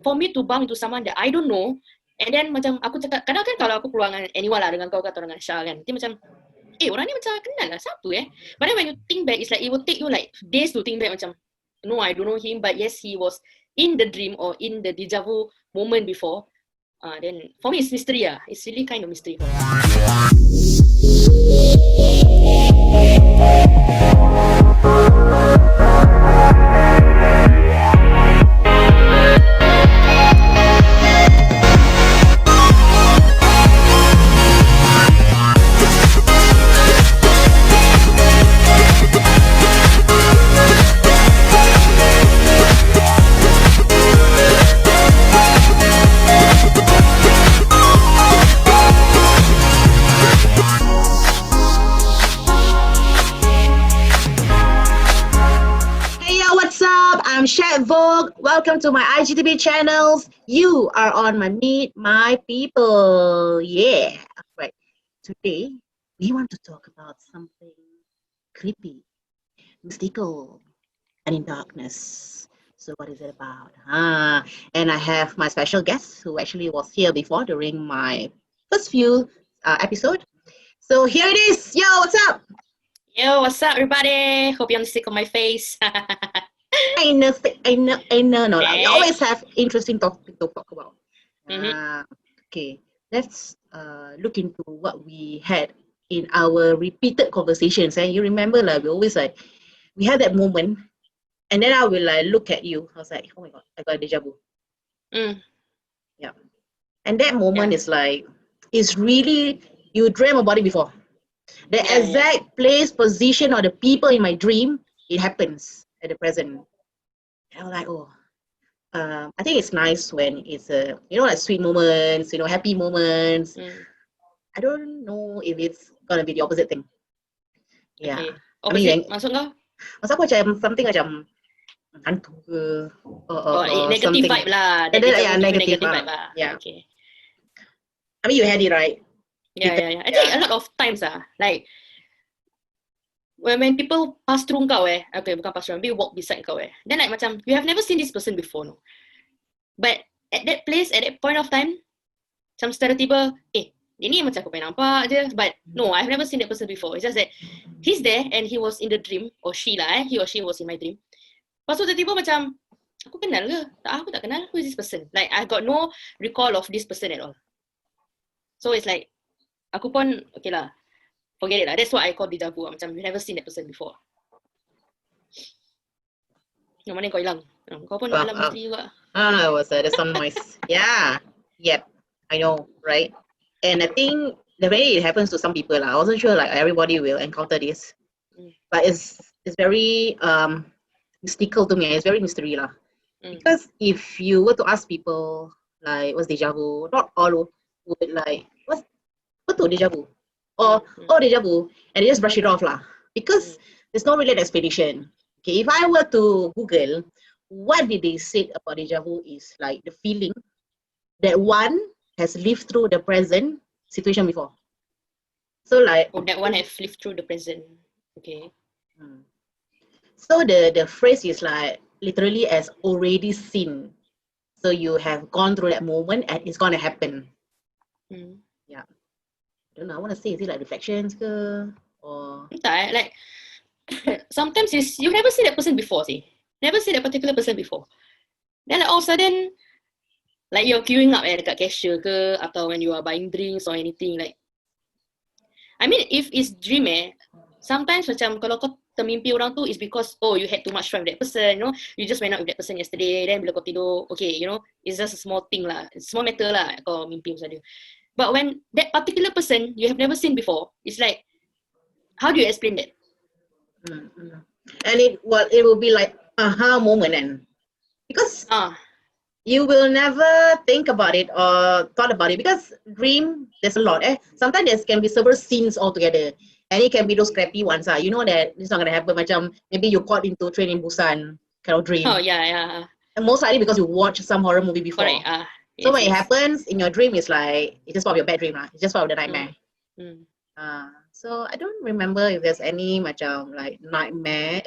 for me to bump into someone that I don't know, and then macam aku cakap, kadang kan kalau aku keluar dengan anyone lah, dengan kau atau dengan Syah kan, dia macam, orang ni macam kenal lah, siapa But then when you think back, it's like, it will take you like days to think back macam, no, I don't know him, but yes, he was in the dream or in the Deja Vu moment before. Then for me, it's mystery It's really kind of mystery for me. I'm SyabVoq. Welcome to my IGTV channels. You are on my Meet My People. Yeah. Right. Today, we want to talk about something creepy, mystical, and in darkness. So what is it about? And I have my special guest who actually was here before during my first few episode. So here it is. Yo, what's up? Yo, what's up, everybody? Hope you understand on my face. I know. No, we always have interesting topic to talk about. Okay, let's look into what we had in our repeated conversations. And you remember, like, we had that moment, and then I will look at you. I was like, oh my god, I got a deja vu. Yeah, and that moment is like, it's really, you dream about it before. The exact place, position, or the people in my dream, it happens at the present. And I'm like, I think it's nice when it's like sweet moments, happy moments. I don't know if it's gonna be the opposite thing. Yeah. Okay. Opposite, maksud kau? Maksud aku macam something macam hantu ke, or negative something. Vibe lah. Negative vibe lah. Yeah. Okay. I mean, you had it right. Yeah. Actually, a lot of times like when people pass through kau okay, bukan pass through, maybe walk beside kau then like macam you have never seen this person before, no? But at that place, at that point of time, macam secara tiba, dia ni macam aku pengen nampak je, but no, I've never seen that person before. It's just that he's there and he was in the dream, or she lah, he or she was in my dream. Lepas tu tiba-tiba macam, aku kenal ke? Aku tak kenal. Who is this person? Like, I got no recall of this person at all. So it's like, aku pun, okay lah, forget it lah. That's what I call deja vu. Macam, you never seen that person before. Yang mana kau hilang? Kau pun dalam misteri juga. No, it was there's some noise. Yep, I know, right? And I think the way it happens to some people, I wasn't sure like everybody will encounter this, but it's very mystical to me. It's very mystery lah. Because if you were to ask people like what's deja vu, not all would like what deja vu, or deja vu, and they just brush it off lah. Because there's no really explanation. Okay, if I were to Google what did they say about deja vu, is like the feeling that one has lived through the present situation before. So like that one have lived through the present. Okay. So the phrase is like literally as already seen. So you have gone through that moment and it's gonna happen. Yeah. I don't know, I wanna say, is it like reflections ke? Or like sometimes you never see that person before, see. Never see that particular person before. Then like all of a sudden, like you're queuing up dekat cashier ke, atau when you are buying drinks or anything, like, I mean, if it's dream sometimes macam kalau kau termimpi orang tu is because you had too much fun with that person, you just went out with that person yesterday, then bila kau tidur, okay, it's just a small thing lah, small matter lah kau mimpi pasal dia. But when that particular person you have never seen before, it's like, how do you explain that? And it will be like aha moment, and because you will never think about it or thought about it, because dream, there's a lot. Sometimes there can be several scenes all together, and it can be those crappy ones. You know that it's not gonna happen. Macam maybe you caught into Train in Busan kind of dream. Yeah. And most likely because you watched some horror movie before. Correct. So when it happens in your dream, it's like it's just part of your bad dream, It's just part of the nightmare. So I don't remember if there's any macam like nightmare.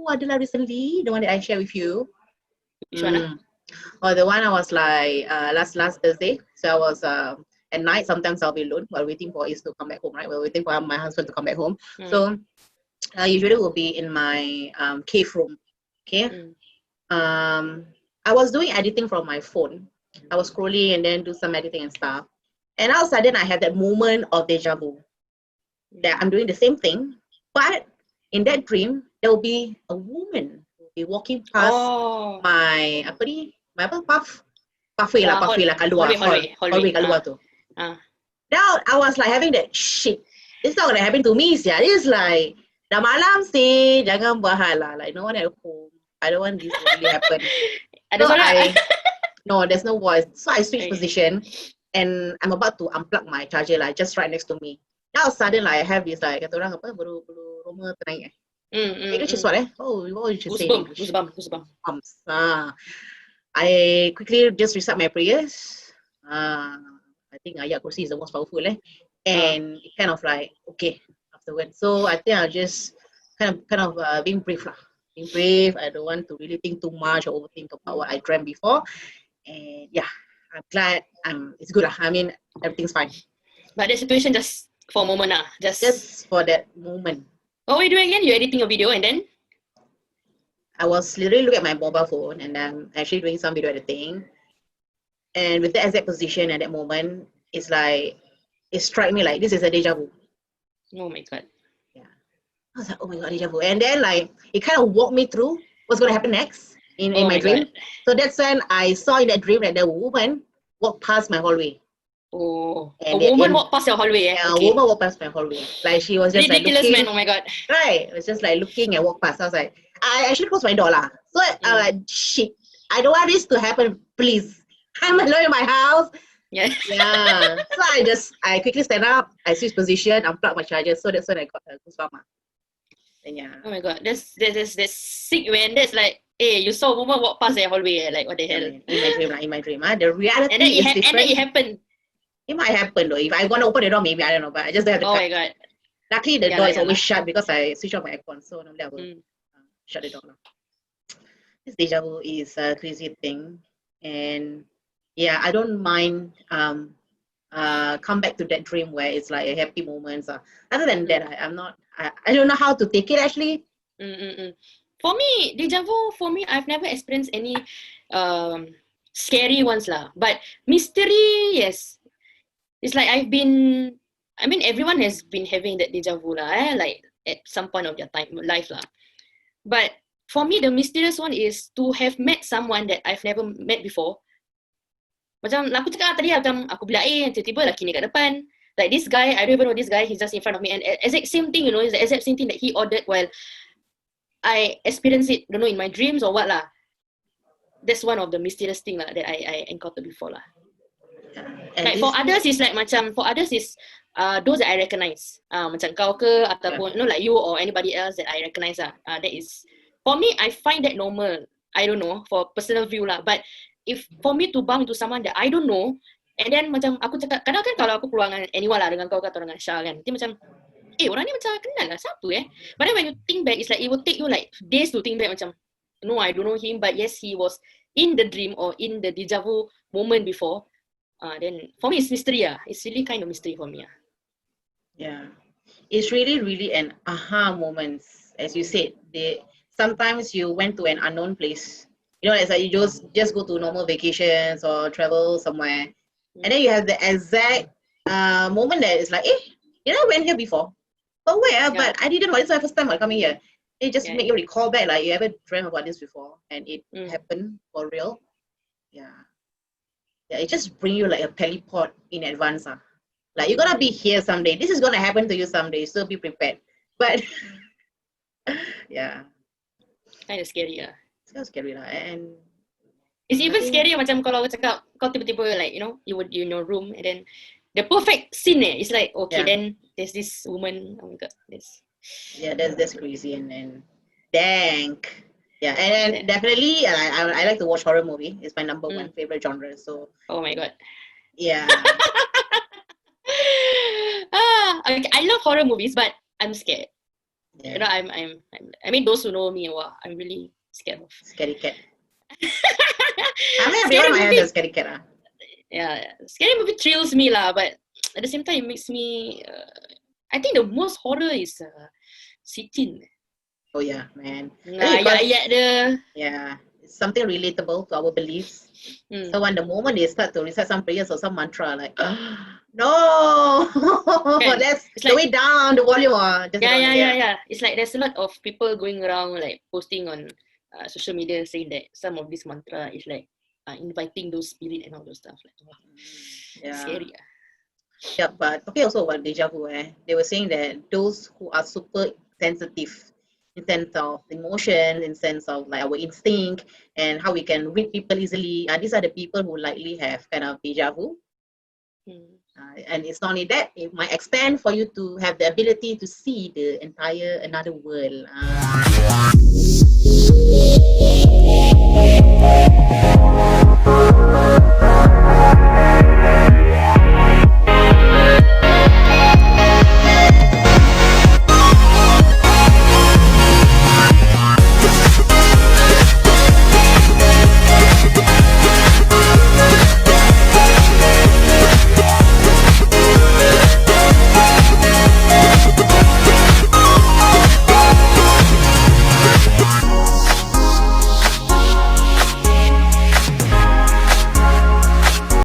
Adalah recently the one that I share with you. Which one? Or the one I was like last Thursday. So I was at night. Sometimes I'll be alone while waiting for Is to come back home. Right, while waiting for my husband to come back home. So usually will be in my cave room. Okay. I was doing editing from my phone. I was scrolling and then do some editing and stuff. And all of a sudden, I had that moment of deja vu that I'm doing the same thing, but in that dream, there will be a woman who will be walking past my apa ni, my apa pathway lah kat luar, hallway kat luar tu. Now I was like having that shit. It's not gonna happen to me, sia. It's like dah malam sih, jangan buat hal lah. Like no one at home. I don't want this to really happen. So no, there's no voice. So I switched position and I'm about to unplug my charger like just right next to me. Now suddenly I have this like kata orang apa bulu roma ternaik English is what what would you say? Goosebumps. I quickly just recite my prayers. I think ayat kursi is the most powerful and it kind of like okay afterwards. So I think I'll just kind of being brave lah. Being brave. I don't want to really think too much or overthink about what I dreamt before. And yeah, I'm glad it's good lah. I mean everything's fine. But the situation just for a moment just for that moment. What were you doing again? You're editing a video and then? I was literally looking at my mobile phone and I'm actually doing some video editing. And with the exact position at that moment, it's like, it struck me like this is a deja vu. Oh my God. Yeah. I was like, oh my God, deja vu. And then like, it kind of walked me through what's going to happen next in my dream. God. So that's when I saw in that dream that the woman walked past my hallway. Oh, and a woman walked past your hallway. Yeah, okay. A woman walked past my hallway. Like she was just ridiculous, like looking. Man, oh my God. Right. It was just like looking and walk past. I was like, I actually closed my door lah. So I'm like, shit, I don't want this to happen, please. I'm alone in my house. Yeah. Yeah. So I quickly stand up, I switch position, unplug my charger. So that's when I got a goosebump. And yeah. Oh my God, that's sick, man. That's like, hey, you saw a woman walk past the hallway. Like, what the hell? In my dream. The reality and then is different. And then it happened. It might happen though. If I want to open the door, maybe, I don't know. But I just don't have the my God. Luckily, the door is always shut because I switch off my aircon. So normally I will shut the door now. This deja vu is a crazy thing. And yeah, I don't mind come back to that dream where it's like a happy moments. Other than that, I don't know how to take it actually. For me, deja vu, I've never experienced any scary ones lah. But mystery, yes. It's like everyone has been having that deja vu lah, like at some point of their life lah. But for me, the mysterious one is to have met someone that I've never met before. Macam aku cakap tadi macam aku bila tiba-tiba lelaki ni kat depan. Like this guy, I don't even know this guy, he's just in front of me. And exact same thing, it's the exact same thing that he ordered while I experienced it, don't know, in my dreams or what lah. That's one of the mysterious thing lah that I encountered before lah. Like for others is like macam, for others is those that I recognize. Macam kau ke ataupun like you or anybody else that I recognize lah. That is, for me, I find that normal. I don't know, for personal view lah. But if for me to bump into someone that I don't know, and then macam aku cakap, kadang kan kalau aku keluar dengan anyone lah, dengan kau atau dengan Syah kan, dia macam, orang ni macam kenal lah, siapa But then when you think back, it's like, it will take you like days to think back macam, no, I don't know him, but yes, he was in the dream or in the deja vu moment before. Then for me, it's mystery. It's really kind of mystery for me. Yeah, it's really, really an aha moments. As you said, sometimes you went to an unknown place. It's like you just go to normal vacations or travel somewhere, and then you have the exact moment that is like, I went here before, but where? Yeah. But I didn't know. It's my first time coming here. It just make you recall back, like you ever dreamt about this before, and it happened for real. Yeah. Yeah, it just bring you like a teleport in advance. Like you're gonna be here someday. This is gonna happen to you someday, so be prepared. But yeah. Kind of scary It's kind of scary and it's even scary macam kalau cakap kau tiba-tiba like you would in your room and then the perfect scene it's like okay then there's this woman, oh my God, that's crazy and dang. Yeah, and definitely I like to watch horror movie. It's my number one favorite genre. So oh my God. Yeah. I love horror movies, but I'm scared. Yeah. I mean, those who know me, I'm really scared of. Scary cat. I mean, Scary everyone might have movie. the scary cat. Yeah, scary movie thrills me lah, but at the same time, it makes me. I think the most horror is Sitchin. Oh yeah, man. Nah, Maybe because the. yeah, it's something relatable to our beliefs. Hmm. So when the moment they start to recite some prayers or some mantra, like, no, Kan? let's It's slow like it down, the volume, just yeah. It's like there's a lot of people going around like posting on social media saying that some of this mantra is like inviting those spirit and all those stuff. Like, oh, yeah. scary. Yeah, but talking also about deja vu, they were saying that those who are super sensitive in sense of emotion, in sense of like our instinct and how we can read people easily, these are the people who likely have kind of deja vu. And it's not only that, it might expand for you to have the ability to see the entire another world.